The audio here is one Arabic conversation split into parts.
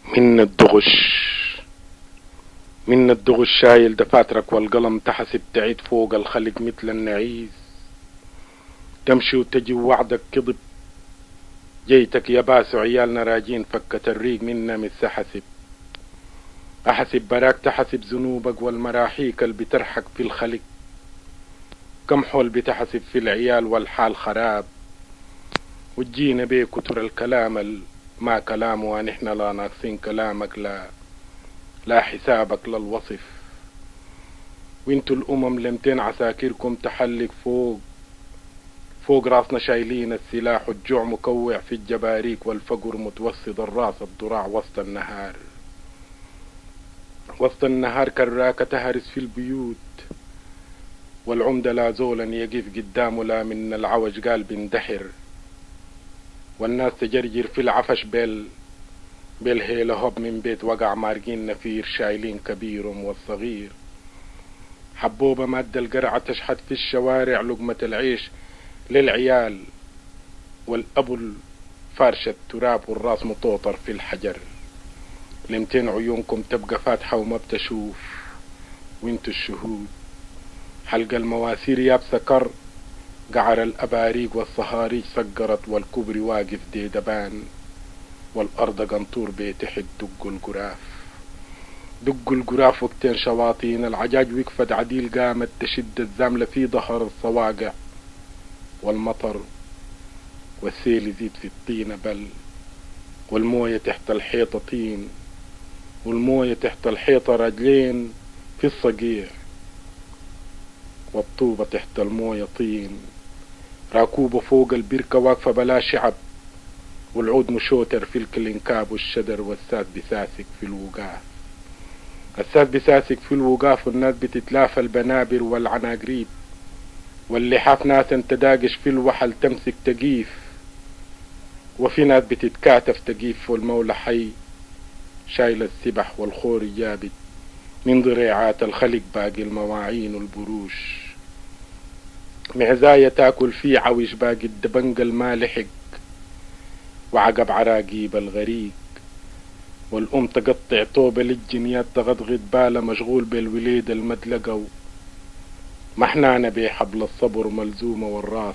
من الدغش من الدغش شايل دفاترك والقلم تحسب تعيد فوق الخلق مثل النعيس، تمشي وتجي وعدك كذب، جيتك يا باس وعيالنا راجين فكة الريق منا متسحسب، أحسب براك تحسب ذنوبك والمراحيك اللي بترحك في الخلق، كم حول بتحسب في العيال والحال خراب، وتجينا بيه كتر الكلام ما كلام ونحن لا ناقصين كلامك لا حسابك للوصف، وانتوا الأمم لمتين عساكركم تحلق فوق راسنا شايلين السلاح والجوع مكوع في الجباريك والفقر متوسط الراس الضراع وسط النهار كراكة تهرس في البيوت، والعمدة لا زولا يقف قدامه لا من العوج قال بندحر، والناس تجرجر في العفش بالهيلة هوب من بيت وقع مارقين نفير شايلين كبيرهم والصغير، حبوبة مادة القرعة تشحت في الشوارع لقمة العيش للعيال، والأبو الفارشة التراب والراس مطوطر في الحجر، لمتين عيونكم تبقى فاتحة وما بتشوف وانتو الشهود، حلق المواسير يابسة كر، قعر الأباريق والصهاريج سقرت والكبري واقف ديدبان، والأرض قنطور بيتحت دق القراف وقتين شواطين العجاج وقفت عديل قامت تشد الزاملة في ظهر الصواقع، والمطر والسيل يزيد في الطينة بل، والموية تحت الحيطة طين، والموية تحت الحيطة رجلين في الصقيع، والطوبة تحت الموية طين، راكوبة فوق البركة واقفة بلا شعب، والعود مشوتر في الكلينكاب والشدر، والساد بساسك في الوقاف، الساد بساسك في الوقاف، والناس بتتلافى البنابر والعناقريب، واللحاف ناس تداقش في الوحل تمسك تقيف، وفي ناس بتتكاتف تقيف، والمولى حي شايل السبح والخور جابت من ضريعات الخلق باقي المواعين والبروش، معزاية تاكل في عوش باقي الدبنق المالحق، وعقب عراقيب الغريق، والأم تقطع طوبة للجنيات تغضغط باله مشغول بالوليد المدلقة، محنانة بحبل الصبر ملزومة والراس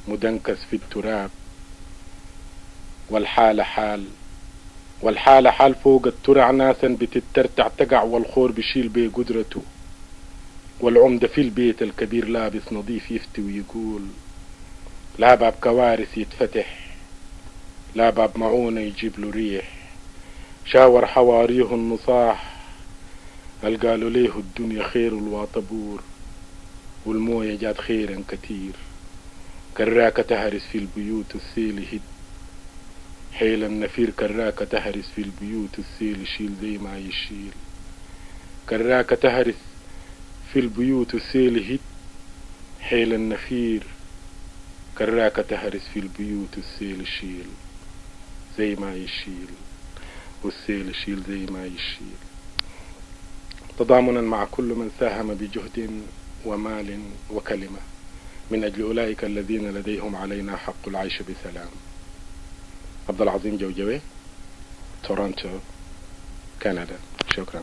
مدنكس في التراب، والحالة حال فوق الترع ناسا بتترتع تقع، والخور بشيل بقدرته، والعمدة في البيت الكبير لابس نظيف يفتي ويقول لا باب كوارث يتفتح، لا باب معونة يجيب له ريح، شاور حواريه النصاح قالوا ليه الدنيا خير والواطبور، والموية جات خيرا كتير، كراكة تهرس في البيوت والسيل هد، حيل النفير كراكة تهرس في البيوت والسيل يشيل زي ما يشيل، كراكة تهرس في البيوت والسيل هد، حيل النفير كراكة تهرس في البيوت والسيل يشيل زي ما يشيل، والسيل يشيل زي ما يشيل، تضامنا مع كل من ساهم بجهد ومال وكلمة من أجل أولئك الذين لديهم علينا حق العيش بسلام. عبد العظيم جوجوي، تورونتو، كندا. شكرا.